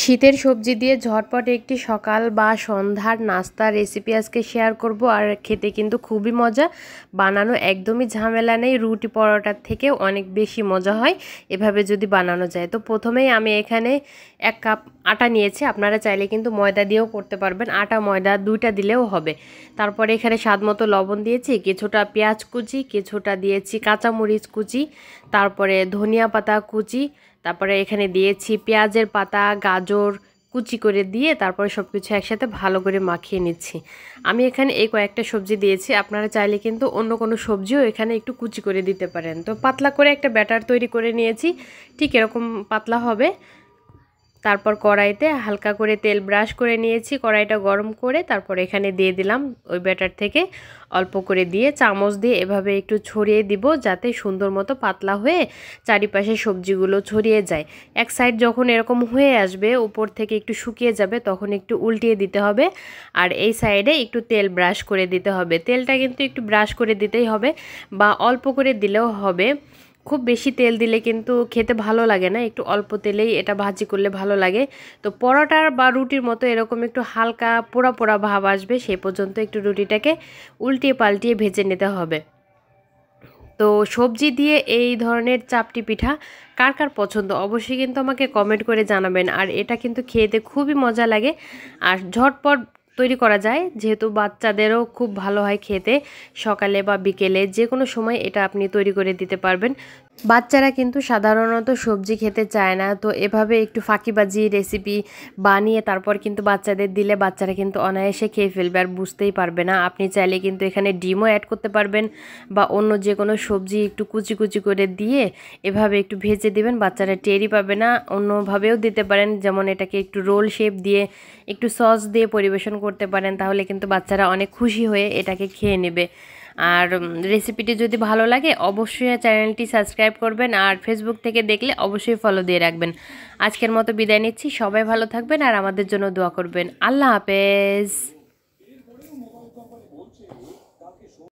শীতের সবজি দিয়ে ঝটপট একটি সকাল বা সন্ধ্যার নাস্তার রেসিপি আজকে শেয়ার করব। আর খেতে কিন্তু খুবই মজা, বানানো একদমই ঝামেলা নেই, রুটি পরোটার থেকেও অনেক বেশি মজা হয় এভাবে যদি বানানো যায়। তো প্রথমেই আমি এখানে 1 কাপ আটা নিয়েছি, আপনারা চাইলে কিন্তু ময়দা দিয়েও করতে পারবেন, আটা ময়দা দুইটা দিলেও হবে। তারপরে এখানে স্বাদ মতো লবণ দিয়েছি, কিছুটা পেঁয়াজ কুচি, কিছুটা দিয়েছি কাঁচামরিচ কুচি, তারপরে ধনিয়া পাতা কুচি, তারপরে এখানে দিয়েছি পেঁয়াজের পাতা, গাজর কুচি করে দিয়ে তারপরে সব কিছু একসাথে ভালো করে মাখিয়ে নিচ্ছি। আমি এখানে এই কয়েকটা সবজি দিয়েছি, আপনারা চাইলে কিন্তু অন্য কোনো সবজিও এখানে একটু কুচি করে দিতে পারেন। তো পাতলা করে একটা ব্যাটার তৈরি করে নিয়েছি, ঠিক এরকম পাতলা হবে। তারপর কড়াইতে হালকা করে তেল ব্রাশ করে নিয়েছি, কড়াইটা গরম করে তারপর এখানে দিয়ে দিলাম ওই ব্যাটার থেকে অল্প করে দিয়ে চামচ দিয়ে এভাবে একটু ছড়িয়ে দিব, যাতে সুন্দর মতো পাতলা হয়ে চারিপাশে সবজিগুলো ছড়িয়ে যায়। এক সাইড যখন এরকম হয়ে আসবে, উপর থেকে একটু শুকিয়ে যাবে, তখন একটু উল্টিয়ে দিতে হবে। আর এই সাইডে একটু তেল ব্রাশ করে দিতে হবে, তেলটা কিন্তু একটু ব্রাশ করে দিতেই হবে বা অল্প করে দিলেও হবে। খুব বেশি তেল দিলে কিন্তু খেতে ভালো লাগে না, একটু অল্প তেলেই এটা ভাজি করলে ভালো লাগে। তো পরোটার বা রুটির মতো এরকম একটু হালকা পোড়া পোড়া ভাব আসবে, সেই পর্যন্ত একটু রুটিটাকে উল্টিয়ে পাল্টিয়ে ভেজে নিতে হবে। তো সবজি দিয়ে এই ধরনের চাপটি পিঠা কার কার পছন্দ অবশ্যই কিন্তু আমাকে কমেন্ট করে জানাবেন। আর এটা কিন্তু খেতে খুবই মজা লাগে আর ঝটপট তৈরি করা যায়, যেহেতু বাচ্চাদেরও খুব ভালো হয় খেতে। সকালে বা বিকেলে যে কোনো সময় এটা আপনি তৈরি করে দিতে পারবেন। বাচ্চারা কিন্তু সাধারণত সবজি খেতে চায় না, তো এভাবে একটু ফাঁকিবাজি রেসিপি বানিয়ে তারপর কিন্তু বাচ্চাদের দিলে বাচ্চারা কিন্তু অনায়াসে খেয়ে ফেলবে আর বুঝতেই পারবে না। আপনি চাইলে কিন্তু এখানে ডিমও অ্যাড করতে পারবেন বা অন্য যে কোনো সবজি একটু কুচি কুচি করে দিয়ে এভাবে একটু ভেজে দিবেন, বাচ্চারা টেরই পাবে না। অন্যভাবেও দিতে পারেন, যেমন এটাকে একটু রোল শেপ দিয়ে একটু সস দিয়ে পরিবেশন করতে পারেন, তাহলে কিন্তু বাচ্চারা অনেক খুশি হয়ে এটাকে খেয়ে নেবে। আর রেসিপিটি যদি ভালো লাগে অবশ্যই চ্যানেলটি সাবস্ক্রাইব করবেন, আর ফেসবুক থেকে দেখলে অবশ্যই ফলো দিয়ে রাখবেন। আজকের মতো বিদায় নিচ্ছি, সবাই ভালো থাকবেন আর আমাদের জন্য দোয়া করবেন। আল্লাহ হাফেজ।